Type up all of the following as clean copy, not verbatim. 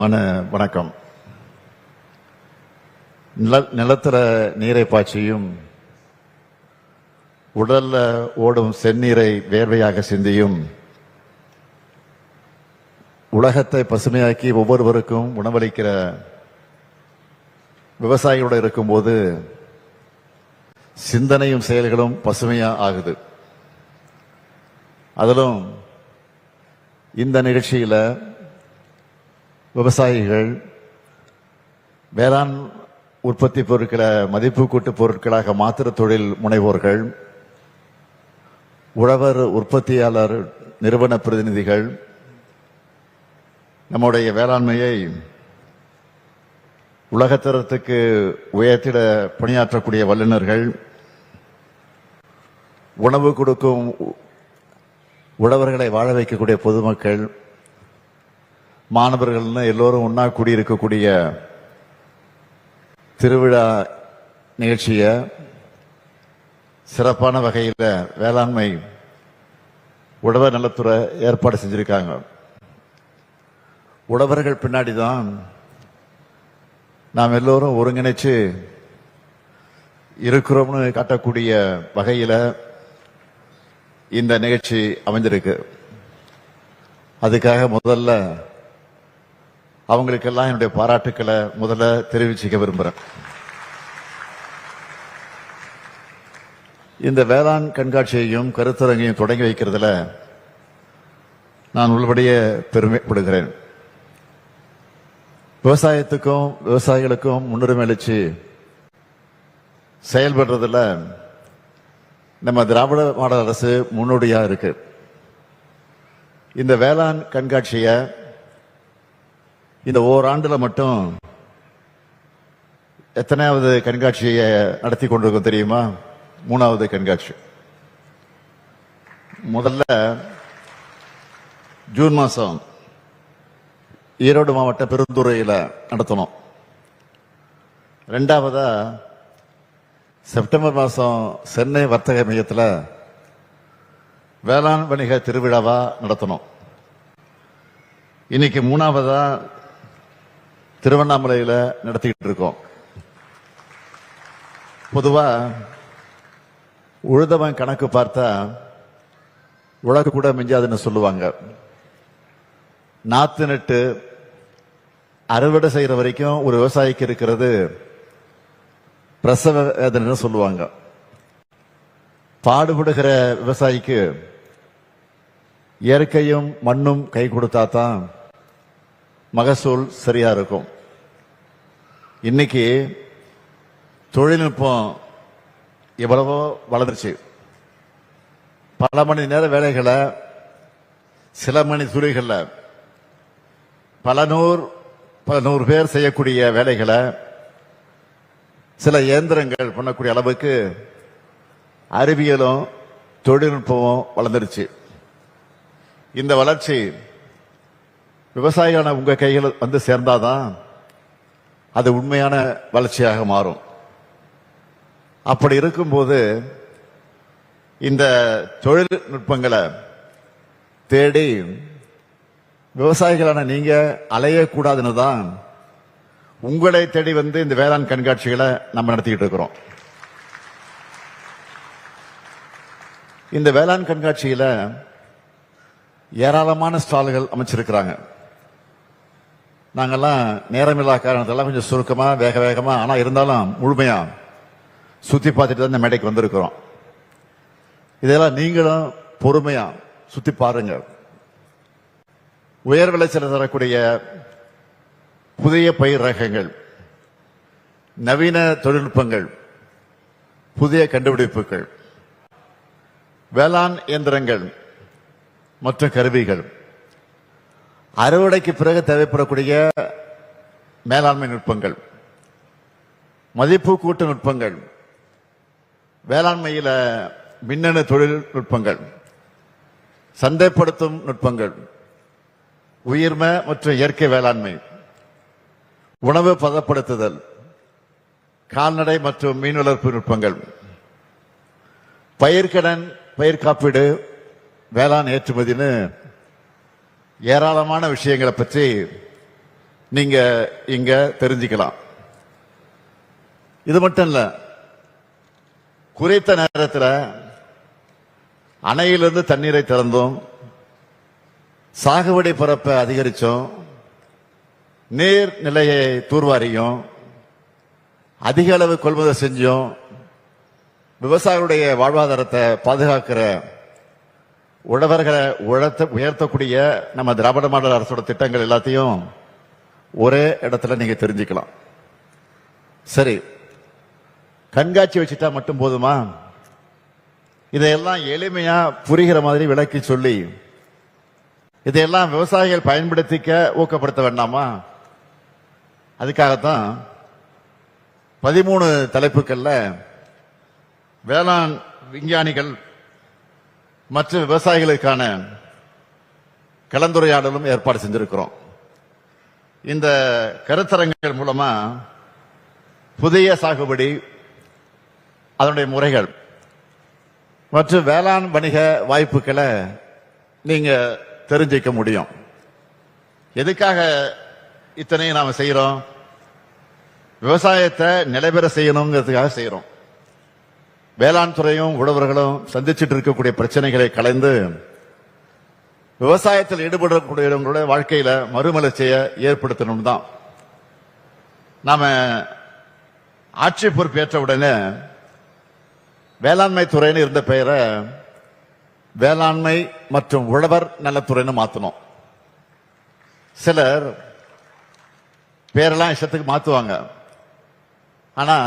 வணக்கம். நிலத்துல நீரை பாய்ச்சியும் உடல்ல ஓடும் செந்நீரை வேர்வையாக சிந்தியும் உலகத்தை பசுமையாக்கி ஒவ்வொருவருக்கும் உணவளிக்கிற விவசாயிகளோட இருக்கும்போது சிந்தனையும் செயல்களும் பசுமையா ஆகுது. அதிலும் இந்த நிகழ்ச்சியில விவசாயிகள் வேளாண் உற்பத்தி பொருட்களை மதிப்பு கூட்டு பொருட்களாக மாத்திர தொழில் முனைவோர்கள், உழவர் உற்பத்தியாளர் நிறுவன பிரதிநிதிகள், நம்முடைய வேளாண்மையை உலகத்தரத்துக்கு உயர்த்திட பணியாற்றக்கூடிய வல்லுநர்கள், உணவு கொடுக்கும் உழவர்களை வாழ வைக்கக்கூடிய பொதுமக்கள், மாணவர்கள்னு எல்லோரும் ஒன்னா கூடியிருக்கக்கூடிய திருவிழா நிகழ்ச்சிய சிறப்பான வகையில் வேளாண்மை உழவர் நலத்துறை ஏற்பாடு செஞ்சிருக்காங்க. உழவர்கள் பின்னாடி தான் நாம் எல்லோரும் ஒருங்கிணைச்சு இருக்கிறோம்னு காட்டக்கூடிய வகையில் இந்த நிகழ்ச்சி அமைஞ்சிருக்கு. அதுக்காக முதல்ல அவங்களுக்கெல்லாம் என்னுடைய பாராட்டுக்களை முதல்ல தெரிவிச்சுக்க விரும்புகிறேன். இந்த வேளாண் கண்காட்சியையும் கருத்தரங்கையும் தொடங்கி வைக்கிறதுல நான் உள்ளபடியே பெருமைப்படுகிறேன். விவசாயத்துக்கும் விவசாயிகளுக்கும் முன்னுரிமை அளிச்சு செயல்படுறதுல நம்ம திராவிட மாடல் அரசு முன்னோடியா இருக்கு. இந்த வேளாண் கண்காட்சியை இந்த ஓராண்டுல மட்டும் எத்தனையாவது கண்காட்சியை நடத்தி கொண்டிருக்கோம் தெரியுமா? 3வது கண்காட்சி. முதல்ல ஜூன் மாசம் ஈரோடு மாவட்ட பெருந்துறையில் நடத்தணும். 2வதா செப்டம்பர் மாசம் சென்னை வர்த்தக மையத்தில் வேளாண் வணிக திருவிழாவா நடத்தணும். இன்னைக்கு 3வதா திருவண்ணாமலையில் நடத்திக்கிட்டு இருக்கோம். பொதுவா உழுதவன் கணக்கு பார்த்தா உலக கூட மிஞ்சாதுன்னு சொல்லுவாங்க. நாத்து நட்டு அறுவடை செய்யற வரைக்கும் ஒரு விவசாயிக்கு இருக்கிறது பிரசவ வேதனை சொல்லுவாங்க. பாடுபடுகிற விவசாயிக்கு இயற்கையும் மண்ணும் கை கொடுத்தா தான் மகசூல் சரியா இருக்கும். இன்னைக்கு தொழில்நுட்பம் எவ்வளவோ வளர்ந்துருச்சு. பல மணி நேர வேலைகளை சில மணி துளிகளில் பல நூறு பேர் செய்யக்கூடிய வேலைகளை சில இயந்திரங்கள் பண்ணக்கூடிய அளவுக்கு அறிவியலும் தொழில்நுட்பமும் வளர்ந்துருச்சு. இந்த வளர்ச்சி விவசாயியான உங்க கையில் வந்து சேர்ந்தாதான் அது உண்மையான வளர்ச்சியாக மாறும். அப்படி இருக்கும்போது இந்த தொழில்நுட்பங்களை தேடி விவசாயிகளான நீங்க அலையக்கூடாதுன்னு தான் உங்களை தேடி வந்து இந்த வேளாண் கண்காட்சிகளை நம்ம நடத்திக்கிட்டு இருக்கிறோம். இந்த வேளாண் கண்காட்சியில ஏராளமான ஸ்டால்கள் அமைச்சிருக்கிறாங்க. நாங்கெல்லாம் நேரமில்லா காரணத்தெல்லாம் கொஞ்சம் சுருக்கமா வேகமா ஆனா இருந்தாலும் முழுமையா சுத்தி பார்த்துட்டு தான் இந்த மேடைக்கு வந்திருக்கிறோம். இதெல்லாம் நீங்களும் பொறுமையா சுத்தி பாருங்க. உயர் விளைச்சல் தரக்கூடிய புதிய பயிர் ரகங்கள், நவீன தொழில்நுட்பங்கள், புதிய கண்டுபிடிப்புகள், வேளாண் இயந்திரங்கள் மற்றும் கருவிகள், அறுவடைக்கு பிறகு தேவைப்படக்கூடிய மேலாண்மை நுட்பங்கள், மதிப்பு கூட்டு நுட்பங்கள், வேளாண்மையில மின்னணு தொழில்நுட்பங்கள், சந்தைப்படுத்தும் நுட்பங்கள், உயிர்ம மற்றும் இயற்கை வேளாண்மை, உணவு பதப்படுத்துதல், கால்நடை மற்றும் மீன் வளர்ப்பு நுட்பங்கள், பயிர்க்கடன், பயிர் காப்பீடு, வேளாண் ஏற்றுமதினு ஏராளமான விஷயங்களை பற்றி நீங்க இங்க தெரிஞ்சுக்கலாம். இது மட்டும் இல்ல, குறித்த நேரத்தில் அணையிலிருந்து தண்ணீரை திறந்தோம், சாகுபடி பரப்பை அதிகரிச்சோம், நீர் நிலையை தூர்வாரியும், அதிக அளவு கொள்முதல் செஞ்சோம், விவசாயிகளுடைய வாழ்வாதாரத்தை பாதுகாக்கிற உழவர்களை உயர்த்தக்கூடிய நம்ம திராவிட மாடல் அரசோட திட்டங்கள் எல்லாத்தையும் ஒரே இடத்துல நீங்க தெரிஞ்சுக்கலாம். சரி, கண்காட்சி வச்சுட்டா மட்டும் போதுமா? இதையெல்லாம் எளிமையா புரிகிற மாதிரி விளக்கி சொல்லி இதையெல்லாம் விவசாயிகள் பயன்படுத்திக்க ஊக்கப்படுத்த வேண்டாமா? அதுக்காகத்தான் 13 தலைப்புகள்ல வேளாண் விஞ்ஞானிகள் மற்றும் விவசாயிகளுக்கான கலந்துரையாடலும் ஏற்பாடு செஞ்சிருக்கிறோம். இந்த கருத்தரங்குகள் மூலமா புதிய சாகுபடி, அதனுடைய முறைகள் மற்றும் வேளாண் வணிக வாய்ப்புகளை நீங்க தெரிஞ்சிக்க முடியும். எதுக்காக இத்தனையும் நாம செய்யறோம்? விவசாயத்தை நிலைபெற செய்யணுங்கிறதுக்காக செய்யறோம். வேளாண் துறையும் உழவர்களும் சந்திச்சுட்டு இருக்கக்கூடிய பிரச்சனைகளை கலைந்து விவசாயத்தில் ஈடுபடக்கூடியவங்களுடைய வாழ்க்கையில மறுமலர்ச்சியை ஏற்படுத்தணும் தான். நாம ஆட்சி பொறுப்பேற்ற உடனே வேளாண்மை துறைன்னு இருந்த பெயரை வேளாண்மை மற்றும் உழவர் நலத்துறைன்னு மாத்தணும். சிலர் பேரெல்லாம் இஷ்டத்துக்கு மாத்துவாங்க. ஆனா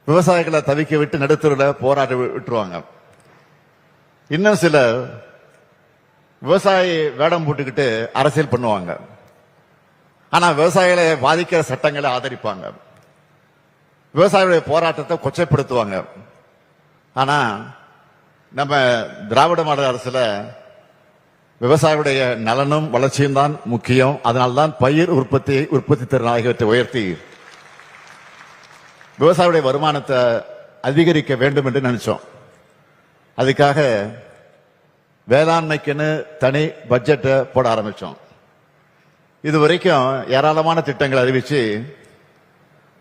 விவசாயிகளை தவிக்க விட்டு நடுத்தூரில் போராட விட்டுருவாங்க. இன்னும் சிலர் விவசாயி வேடம் போட்டுக்கிட்டு அரசியல் பண்ணுவாங்க. ஆனா விவசாயிகளை பாதிக்கிற சட்டங்களை ஆதரிப்பாங்க, விவசாயிகளுடைய போராட்டத்தை கொச்சைப்படுத்துவாங்க. ஆனா நம்ம திராவிட மாடல் அரசுல விவசாயிகளுடைய நலனும் வளர்ச்சியும் தான் முக்கியம். அதனால்தான் பயிர் உற்பத்தி திறன் ஆகியவற்றை உயர்த்தி விவசாயிகளுடைய வருமானத்தை அதிகரிக்க வேண்டும் என்று நினைச்சோம். அதுக்காக வேளாண்மைக்குன்னு தனி பட்ஜெட்டை போட ஆரம்பிச்சோம். இது வரைக்கும் ஏராளமான திட்டங்கள் அறிவிச்சு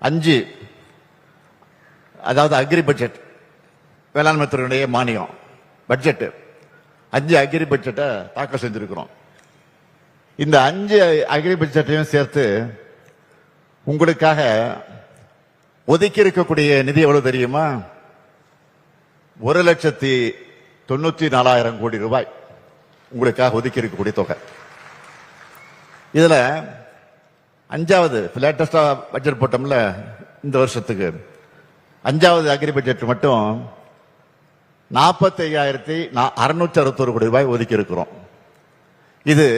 5, அதாவது அக்ரி பட்ஜெட், வேளாண்மை துறையுடைய மானியம் பட்ஜெட், 5 அக்ரி பட்ஜெட்டை தாக்கல் செஞ்சிருக்கிறோம். இந்த 5 அக்ரி பட்ஜெட்டையும் சேர்த்து உங்களுக்காக ஒதுக்கி இருக்கக்கூடிய நிதி எவ்வளவு தெரியுமா? 1,94,000 கோடி ரூபாய் உங்களுக்காக ஒதுக்கி இருக்கக்கூடிய தொகை. இதுல 5வது லேட்டஸ்டா பட்ஜெட் போட்டோம்ல, இந்த வருஷத்துக்கு 5வது அக்ரி பட்ஜெட் மட்டும் 45,661 கோடி ரூபாய் ஒதுக்கி இருக்கிறோம். இது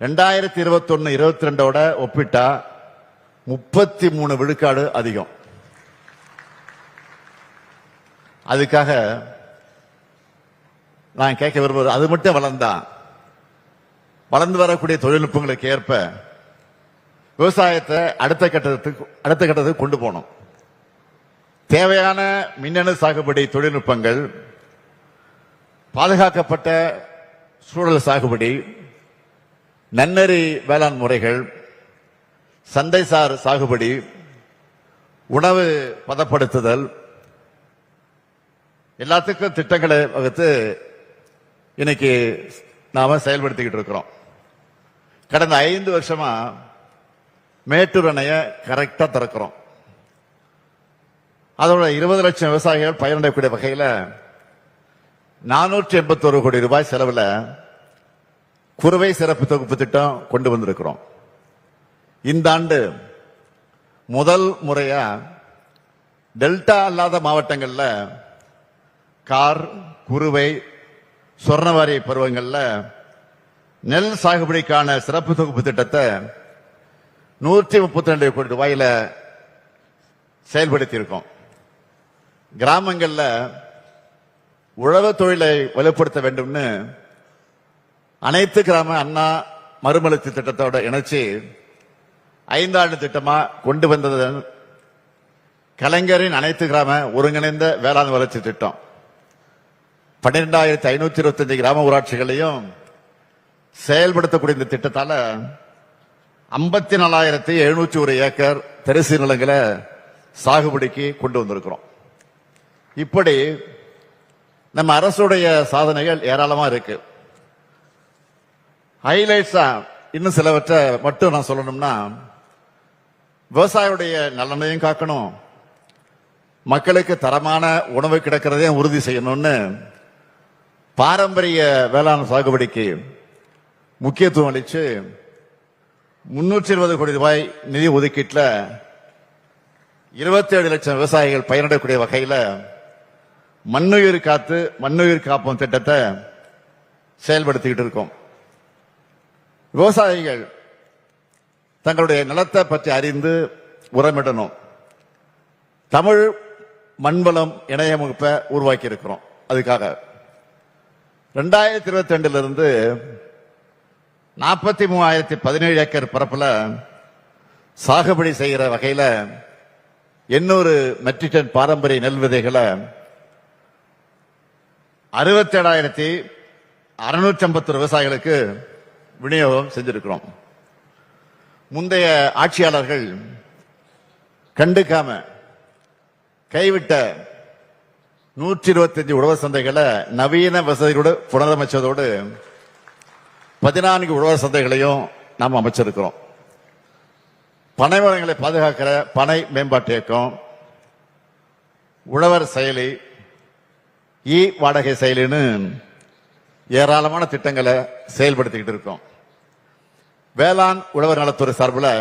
2021-22 ஒப்பிட்டா 33 விழுக்காடு அதிகம். அதுக்காக நான் கேட்க விரும்புவது, அது மட்டும் வளர்ந்து வரக்கூடிய தொழில்நுட்பங்களுக்கு ஏற்ப விவசாயத்தை அடுத்த கட்டத்துக்கு கொண்டு போகணும். தேவையான மின்னணு சாகுபடி தொழில்நுட்பங்கள், பாதுகாக்கப்பட்ட சூழல் சாகுபடி, நன்னெறி வேளாண் முறைகள், சந்தைசார் சாகுபடி, உணவு பதப்படுத்துதல், எல்லாத்துக்கும் திட்டங்களை வகுத்து இன்னைக்கு நாம செயல்படுத்திக்கிட்டு இருக்கிறோம். கடந்த 5 வருஷமா மேட்டூர் அணைய கரெக்டா திறக்கிறோம். அதோட 20 லட்சம் விவசாயிகள் பயனடையக்கூடிய வகையில் 481 கோடி ரூபாய் செலவுல குறுவை சிறப்பு தொகுப்பு திட்டம் கொண்டு வந்திருக்கிறோம். இந்த ஆண்டு முதல் முறையா டெல்டா அல்லாத மாவட்டங்கள்ல கார், குறுவை, சொர்ணவாரி பருவங்கள்ல நெல் சாகுபடிக்கான சிறப்பு தொகுப்பு திட்டத்தை 132 கோடி ரூபாயில செயல்படுத்தி இருக்கோம். கிராமங்கள்ல உழவு தொழிலை வலுப்படுத்த வேண்டும்னு அனைத்து கிராம அண்ணா மறுமலர்ச்சி திட்டத்தோட இணைச்சு 5 ஆண்டு திட்டமா கொண்டு வந்தது கலைஞரின் அனைத்து கிராம ஒருங்கிணைந்த வேளாண் வளர்ச்சி திட்டம். 12,525 கிராம ஊராட்சிகளையும் செயல்படுத்தக்கூடிய இந்த திட்டத்தால 54,701 ஏக்கர் தரிசு நிலங்களை சாகுபடிக்கு கொண்டு வந்திருக்கிறோம். இப்படி நம்ம அரசுடைய சாதனைகள் ஏராளமா இருக்கு. ஹைலைட்ஸா இன்னும் சிலவற்றை மட்டும் நான் சொல்லணும்னா, விவசாயியுடைய நலனையும் காக்கணும், மக்களுக்கு தரமான உணவு கிடைக்கிறதையும் உறுதி செய்யணும்னு பாரம்பரிய வேளாண் சாகுபடிக்கு முக்கியத்துவம் அளித்து 320 கோடி ரூபாய் நிதி ஒதுக்கீட்டில் 27 லட்சம் விவசாயிகள் பயனடையக்கூடிய வகையில் மண்ணுயிர் காத்து மண்ணுயிர் காப்போம் திட்டத்தை செயல்படுத்திக்கிட்டு இருக்கோம். விவசாயிகள் தங்களுடைய நிலத்தை பற்றி அறிந்து உரமிடணும். தமிழ் மண்வளம் இணைய முகப்பை உருவாக்கி இருக்கிறோம். அதுக்காக 2022 இருந்து 43,017 ஏக்கர் பரப்புல சாகுபடி செய்கிற வகையில 800 மெட்ரிக் டன் பாரம்பரிய நெல் விதைகளை 67,651 விவசாயிகளுக்கு விநியோகம் செஞ்சிருக்கிறோம். முந்தைய ஆட்சியாளர்கள் கண்டுக்காம கைவிட்ட 125 உழவர் சந்தைகளை நவீன வசதியோடு புனரமைச்சதோடு 14 உழவர் சந்தைகளையும் நாம் அமைச்சிருக்கிறோம். பனை வளங்களை பாதுகாக்கிற பனை மேம்பாட்டு இயக்கம், உழவர் செயலி, வாடகை செயலின்னு ஏராளமான திட்டங்களை செயல்படுத்திக்கிட்டு இருக்கோம். வேளாண் உழவர் நலத்துறை சார்பில்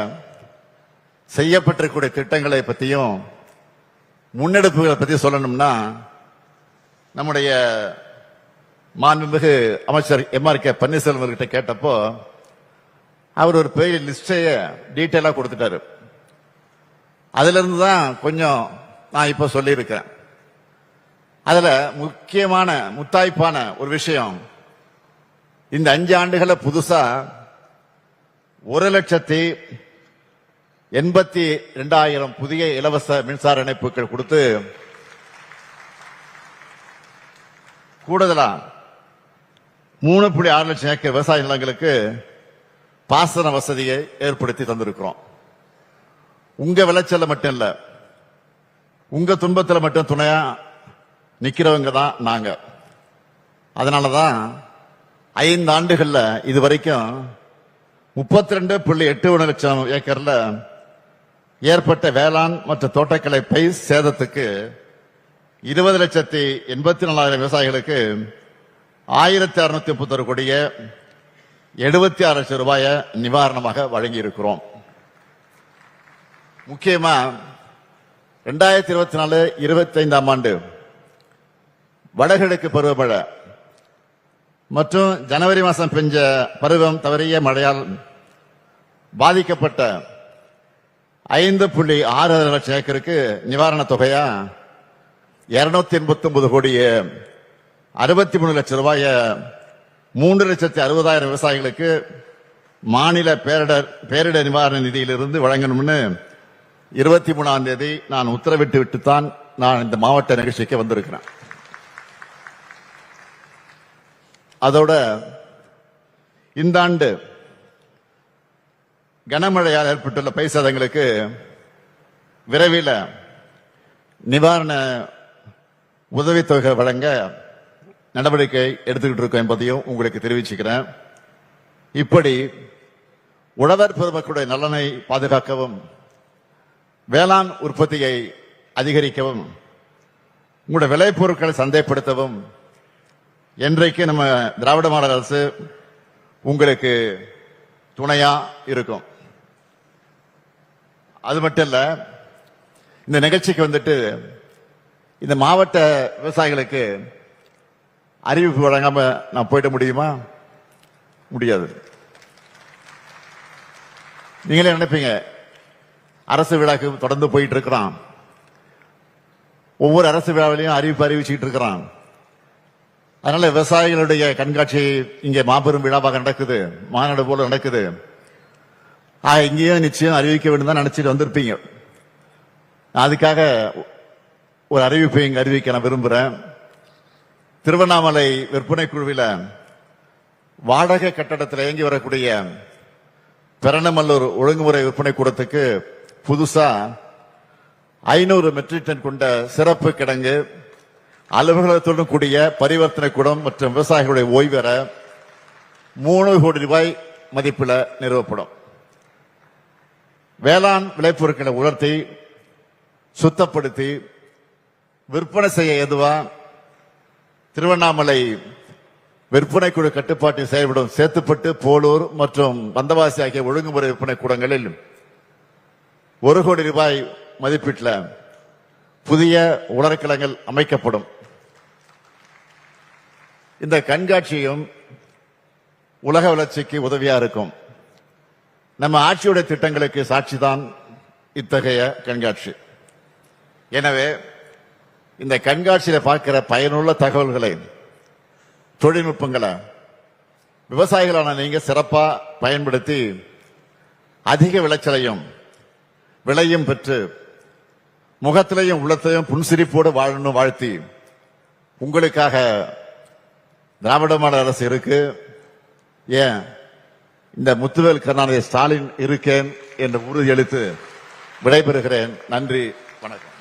செய்யப்பட்டிருக்கூடிய திட்டங்களை பற்றியும் முன்னெடுப்புகளை பற்றி சொல்லணும்னா, நம்முடைய மாண்புமிகு அமைச்சர் MRK பன்னீர்செல்வம் அவர்கிட்ட கேட்டப்போ அவர் ஒரு பெரிய லிஸ்டைய டீட்டெயிலாக கொடுத்துட்டாரு. அதுல இருந்து தான் கொஞ்சம் நான் இப்ப சொல்லியிருக்கேன். அதுல முக்கியமான முத்தாய்ப்பான ஒரு விஷயம், இந்த 5 ஆண்டுகள புதுசா 1,82,000 புதிய இலவச மின்சார இணைப்புகள் கொடுத்து கூடுதலா 3.6 லட்சம் ஏக்கர் விவசாய நிலங்களுக்கு பாசன வசதியை ஏற்படுத்தி தந்திருக்கிறோம். உங்க விளைச்சல மட்டும் இல்ல, உங்க துன்பத்தில் மட்டும் துணையா நிக்கிறவங்க தான் நாங்க. அதனாலதான் 5 ஆண்டுகள்ல இதுவரைக்கும் 32.81 லட்சம் ஏக்கர்ல ஏற்பட்ட வேளாண் மற்றும் தோட்டக்கலை பயிர் சேதத்துக்கு 20,84,000 விவசாயிகளுக்கு 1,631 கோடியே 76 லட்சம் ரூபாயை நிவாரணமாக வழங்கி இருக்கிறோம். முக்கியமா 2024-25 ஆண்டு வடகிழக்கு பருவமழை மற்றும் ஜனவரி மாதம் பெஞ்ச பருவம் தவறிய மழையால் பாதிக்கப்பட்ட 5.6 லட்சம் ஏக்கருக்கு நிவாரண தொகையா 289 கோடியே 63 லட்சம் ரூபாய 3,60,000 விவசாயிகளுக்கு மாநில பேரிடர் நிவாரண நிதியிலிருந்து வழங்கணும்னு 23ஆம் தேதி நான் உத்தரவிட்டு விட்டுத்தான் நான் இந்த மாவட்ட நிகழ்ச்சிக்கு வந்திருக்கிறேன். அதோட இந்த ஆண்டு கனமழையால் ஏற்பட்டுள்ள பயிர் சேதங்களுக்கு விரைவில் நிவாரண உதவித்தொகை வழங்க நடவடிக்கை எடுத்துக்கிட்டு இருக்கோம் என்பதையும் உங்களுக்கு தெரிவிச்சுக்கிறேன். இப்படி உழவர் பெருமக்களுடைய நலனை பாதுகாக்கவும், வேளாண் உற்பத்தியை அதிகரிக்கவும், உங்களுடைய விளைபொருட்களை சந்தைப்படுத்தவும் என்றைக்கு நம்ம திராவிட மாடல் அரசு உங்களுக்கு துணையா இருக்கும். அது மட்டும் இல்ல, இந்த நிகழ்ச்சிக்கு வந்துட்டு இந்த மாவட்ட விவசாயிகளுக்கு அறிவிப்பு வழங்காம நான் போயிட முடியுமா? முடியாது. நீங்களே நினைப்பீங்க, அரசு விழாக்கு தொடர்ந்து போயிட்டு இருக்கிறான், ஒவ்வொரு அரசு விழாவிலையும் அறிவிச்சுக்கிட்டு இருக்கிறான். அதனால விவசாயிகளுடைய கண்காட்சி இங்கே மாபெரும் விழாவாக நடக்குது, மாநாடு போல நடக்குது. இங்கேயும் நிச்சயம் அறிவிக்க வேண்டும் தான் நினைச்சிட்டு வந்திருப்பீங்க. அதுக்காக ஒரு அறிவிப்பை இங்க அறிவிக்க நான் விரும்புறேன். திருவண்ணாமலை விற்பனை குழுவில் வாடகை கட்டடத்தில் இயங்கி வரக்கூடிய பெரணமல்லூர் ஒழுங்குமுறை விற்பனை கூடத்துக்கு புதுசா 500 மெட்ரிக் டன் கொண்ட சிறப்பு கிடங்கு, அலுவலகத்துடன் கூடிய பரிவர்த்தனை கூடம் மற்றும் விவசாயிகளுடைய ஓய்வு பெற 3 கோடி ரூபாய் மதிப்பில் நிறுவப்படும். வேளாண் விளைபொருட்களை உலர்த்தி சுத்தப்படுத்தி விற்பனை செய்ய ஏதுவா திருவண்ணாமலை விற்பனை குழு கட்டுப்பாட்டில் செயல்படும் சேத்துப்பட்டு, போலூர் மற்றும் வந்தவாசி ஆகிய ஒழுங்குமுறை விற்பனை கூடங்களில் 1 கோடி ரூபாய் மதிப்பீட்டில் புதிய உலர்கலங்கள் அமைக்கப்படும். இந்த கண்காட்சியும் உலக வளர்ச்சிக்கு உதவியா இருக்கும். நம்ம ஆட்சியுடைய திட்டங்களுக்கு சாட்சிதான் இத்தகைய கண்காட்சி. எனவே இந்த கண்காட்சியில பார்க்கிற பயனுள்ள தகவல்களை, தொழில்நுட்பங்களை விவசாயிகளான நீங்க சிறப்பா பயன்படுத்தி அதிக விளைச்சலையும் விலையும் பெற்று முகத்திலையும் உள்ளத்திலையும் புன்சிரிப்போடு வாழணும் வாழ்த்தி உங்களுக்காக திராவிட மாடல் அரசு இருக்கு, ஏன் இந்த முத்துவேல் கருணாநிதி ஸ்டாலின் இருக்கேன் என்று உறுதியளித்து விடைபெறுகிறேன். நன்றி, வணக்கம்.